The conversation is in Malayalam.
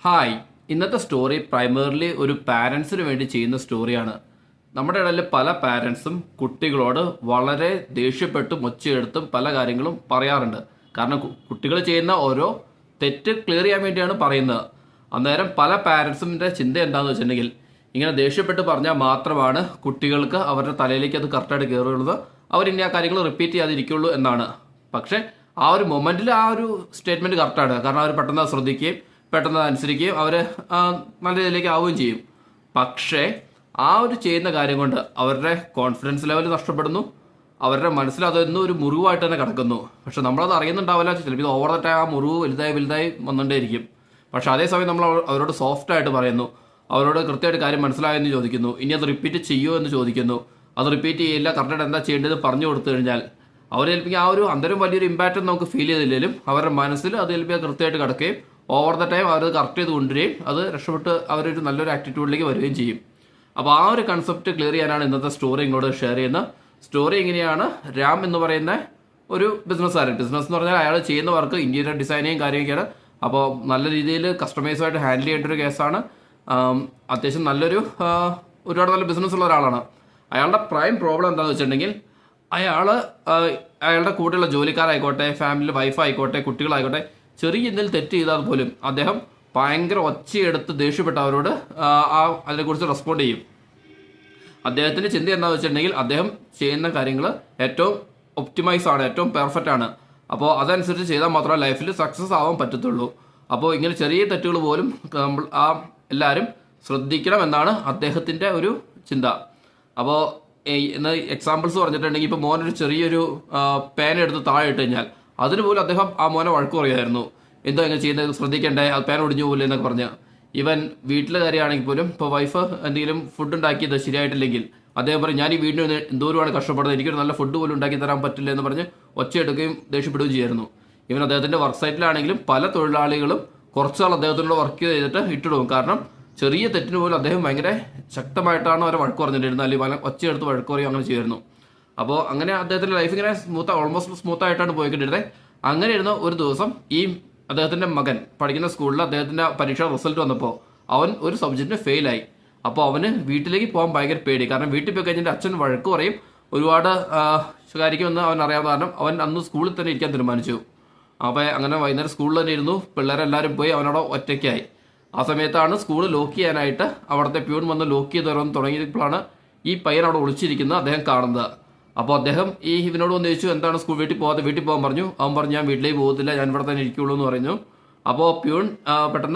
ഹായ്, ഇന്നത്തെ സ്റ്റോറി പ്രൈമറിലി ഒരു പാരൻസിന് വേണ്ടി ചെയ്യുന്ന സ്റ്റോറിയാണ്. നമ്മുടെ ഇടയിൽ പല പാരൻസും കുട്ടികളോട് വളരെ ദേഷ്യപ്പെട്ടും ഒച്ചയെടുത്തും പല കാര്യങ്ങളും പറയാറുണ്ട്. കാരണം കുട്ടികൾ ചെയ്യുന്ന ഓരോ തെറ്റ് ക്ലിയർ ചെയ്യാൻ വേണ്ടിയാണ് പറയുന്നത്. അന്നേരം പല പാരൻസിൻ്റെ ചിന്ത എന്താണെന്ന് വെച്ചിട്ടുണ്ടെങ്കിൽ ഇങ്ങനെ ദേഷ്യപ്പെട്ട് പറഞ്ഞാൽ മാത്രമാണ് കുട്ടികൾക്ക് അവരുടെ തലയിലേക്ക് അത് കറക്റ്റായിട്ട് കയറുള്ളത്, അവരിനി ആ കാര്യങ്ങൾ റിപ്പീറ്റ് ചെയ്യാതിരിക്കുള്ളൂ എന്നാണ്. പക്ഷേ ആ ഒരു മൊമെൻറ്റിൽ ആ ഒരു സ്റ്റേറ്റ്മെൻറ്റ് കറക്റ്റാണ്. കാരണം അവർ പെട്ടെന്ന് ശ്രദ്ധിക്കുകയും പെട്ടെന്ന് അനുസരിക്കുകയും അവർ നല്ല രീതിയിലേക്ക് ആവുകയും ചെയ്യും. പക്ഷേ ആ ഒരു ചെയ്യുന്ന കാര്യം കൊണ്ട് അവരുടെ കോൺഫിഡൻസ് ലെവൽ നഷ്ടപ്പെടുന്നു, അവരുടെ മനസ്സിൽ അതൊന്നും ഒരു മുറിവായിട്ട് തന്നെ കിടക്കുന്നു. പക്ഷെ നമ്മളത് അറിയുന്നുണ്ടാവില്ല. ചിലപ്പോൾ ഇത് ഓവർ ദ ടൈം ആ മുറിവ് വലുതായി വന്നുകൊണ്ടേയിരിക്കും. പക്ഷെ അതേസമയം നമ്മൾ അവരോട് സോഫ്റ്റായിട്ട് പറയുന്നു, അവരോട് കൃത്യമായിട്ട് കാര്യം മനസ്സിലായെന്ന് ചോദിക്കുന്നു, ഇനി അത് റിപ്പീറ്റ് ചെയ്യുമോ എന്ന് ചോദിക്കുന്നു. അത് റിപ്പീറ്റ് ചെയ്യില്ല, കറക്റ്റായിട്ട് എന്താ ചെയ്യേണ്ടത് പറഞ്ഞു കൊടുത്തു കഴിഞ്ഞാൽ അവർ ചിലപ്പോൾ ആ ഒരു അന്തരം വലിയൊരു ഇമ്പാക്റ്റ് നമുക്ക് ഫീൽ ചെയ്തില്ലെങ്കിലും അവരുടെ മനസ്സിൽ അത് ചിലപ്പോൾ കൃത്യമായിട്ട് കിടക്കുകയും ഓവർ ദ ടൈം അവർ കറക്റ്റ് ചെയ്ത് കൊണ്ടുവരികയും അത് രക്ഷപ്പെട്ട് അവരൊരു നല്ലൊരു ആറ്റിറ്റ്യൂഡിലേക്ക് വരികയും ചെയ്യും. അപ്പോൾ ആ ഒരു കൺസെപ്റ്റ് ക്ലിയർ ചെയ്യാനാണ് ഇന്നത്തെ സ്റ്റോറി ഇങ്ങോട്ട് ഷെയർ ചെയ്യുന്നത്. സ്റ്റോറി എങ്ങനെയാണ്, രാം എന്ന് പറയുന്ന ഒരു ബിസിനസ്സുകാരൻ, ബിസിനസ് എന്ന് പറഞ്ഞാൽ അയാൾ ചെയ്യുന്ന വർക്ക് ഇന്റീരിയർ ഡിസൈനിങ് കാര്യമൊക്കെയാണ്. അപ്പോൾ നല്ല രീതിയിൽ കസ്റ്റമൈസുമായിട്ട് ഹാൻഡിൽ ചെയ്യേണ്ട ഒരു കേസാണ്. അത്യാവശ്യം ഒരുപാട് നല്ല ബിസിനസ് ഉള്ള ഒരാളാണ്. അയാളുടെ പ്രൈം പ്രോബ്ലം എന്താണെന്ന് വെച്ചിട്ടുണ്ടെങ്കിൽ അയാളുടെ കൂടെയുള്ള ജോലിക്കാരായിക്കോട്ടെ, ഫാമിലി വൈഫ് ആയിക്കോട്ടെ, കുട്ടികളായിക്കോട്ടെ, ചെറിയ എന്തെങ്കിലും തെറ്റ് ചെയ്താൽ പോലും അദ്ദേഹം ഭയങ്കര ഒച്ചയെടുത്ത് ദേഷ്യപ്പെട്ട് അവരോട് അതിനെക്കുറിച്ച് റെസ്പോണ്ട് ചെയ്യും. അദ്ദേഹത്തിൻ്റെ ചിന്ത എന്താണെന്ന് വെച്ചിട്ടുണ്ടെങ്കിൽ അദ്ദേഹം ചെയ്യുന്ന കാര്യങ്ങൾ ഏറ്റവും ഒപ്റ്റിമൈസ് ആണ്, ഏറ്റവും പെർഫെക്റ്റ് ആണ്. അപ്പോൾ അതനുസരിച്ച് ചെയ്താൽ മാത്രമേ ലൈഫിൽ സക്സസ് ആവാൻ പറ്റത്തുള്ളൂ. അപ്പോൾ ഇങ്ങനെ ചെറിയ തെറ്റുകൾ പോലും എല്ലാവരും ശ്രദ്ധിക്കണം എന്നാണ് അദ്ദേഹത്തിൻ്റെ ഒരു ചിന്ത. അപ്പോൾ ഇന്ന് എക്സാമ്പിൾസ് പറഞ്ഞിട്ടുണ്ടെങ്കിൽ ഇപ്പോൾ മോനൊരു ചെറിയൊരു പേന എടുത്ത് താഴെ ഇട്ട് കഴിഞ്ഞാൽ അതിന് പോലും അദ്ദേഹം ആ മോനെ വഴക്ക് പറയുമായിരുന്നു. എന്തോ ഇങ്ങനെ ചെയ്യുന്നത് ശ്രദ്ധിക്കണ്ടേ, അത് പേന ഒടിഞ്ഞു പോകില്ല എന്നൊക്കെ പറഞ്ഞ്. ഈവൻ വീട്ടിലെ കാര്യമാണെങ്കിൽ പോലും ഇപ്പോൾ വൈഫ് എന്തെങ്കിലും ഫുഡ് ഉണ്ടാക്കിയത് ശരിയായിട്ടില്ലെങ്കിൽ അദ്ദേഹം പറയും, ഞാൻ ഈ വീടിന് എന്തോരമാണ് കഷ്ടപ്പെടുന്നത്, എനിക്കൊരു നല്ല ഫുഡ് പോലും ഉണ്ടാക്കി തരാൻ പറ്റില്ല എന്ന് പറഞ്ഞ് ഒച്ചയെടുക്കുകയും ദേഷ്യപ്പെടുകയും ചെയ്യുമായിരുന്നു. ഈവൻ അദ്ദേഹത്തിൻ്റെ വർക്ക് സൈറ്റിലാണെങ്കിലും പല തൊഴിലാളികളും കുറച്ചാൾ അദ്ദേഹത്തിനുള്ള വർക്ക് ചെയ്തിട്ട് ഇട്ടിടും. കാരണം ചെറിയ തെറ്റിന് പോലും അദ്ദേഹം ഭയങ്കര ശക്തമായിട്ടാണ് അവരെ വഴക്ക് പറഞ്ഞിട്ടിരുന്നത്, അല്ലെങ്കിൽ ഒച്ചയെടുത്ത് വഴക്ക് പറയും, അങ്ങനെ ചെയ്യുമായിരുന്നു. അപ്പോൾ അങ്ങനെ അദ്ദേഹത്തിൻ്റെ ലൈഫ് ഇങ്ങനെ ഓൾമോസ്റ്റ് സ്മൂത്തായിട്ടാണ് പോയിക്കൊണ്ടിരുന്നത്. അങ്ങനെ ഇരുന്ന ഒരു ദിവസം ഈ അദ്ദേഹത്തിൻ്റെ മകൻ പഠിക്കുന്ന സ്കൂളിൽ അദ്ദേഹത്തിൻ്റെ പരീക്ഷ റിസൾട്ട് വന്നപ്പോൾ അവൻ ഒരു സബ്ജക്റ്റിന് ഫെയിലായി. അപ്പോൾ അവന് വീട്ടിലേക്ക് പോകാൻ ഭയങ്കര പേടി. കാരണം വീട്ടിൽ പോയി കഴിഞ്ഞിട്ട് അച്ഛൻ വഴക്ക് പറയും, ഒരുപാട് ശകാരിക്കുമെന്ന് അവൻ അറിയാവുന്ന കാരണം അവൻ അന്ന് സ്കൂളിൽ തന്നെ ഇരിക്കാൻ തീരുമാനിച്ചു. അപ്പോൾ അങ്ങനെ വൈകുന്നേരം സ്കൂളിൽ തന്നെ ഇരുന്നു. പിള്ളേരെല്ലാവരും പോയി, അവനവിടെ ഒറ്റയ്ക്കായി. ആ സമയത്താണ് സ്കൂൾ ലോക്ക് ചെയ്യാനായിട്ട് അവിടുത്തെ പ്യൂൺ വന്ന് ലോക്ക് ചെയ്ത് വരാൻ തുടങ്ങിയപ്പോഴാണ് ഈ പയ്യൻ അവിടെ ഒളിച്ചിരിക്കുന്നത് അദ്ദേഹം കാണുന്നത്. അപ്പോൾ അദ്ദേഹം ഇവനോട് വന്ന് ചോദിച്ചു, എന്താണ് വീട്ടിൽ പോകാൻ പറഞ്ഞു. അവൻ പറഞ്ഞു, ഞാൻ വീട്ടിലേക്ക് പോകത്തില്ല, ഞാൻ ഇവിടെ തന്നെ ഇരിക്കുള്ളൂ എന്ന് പറഞ്ഞു. അപ്പോൾ പ്യൂൺ പെട്ടെന്ന്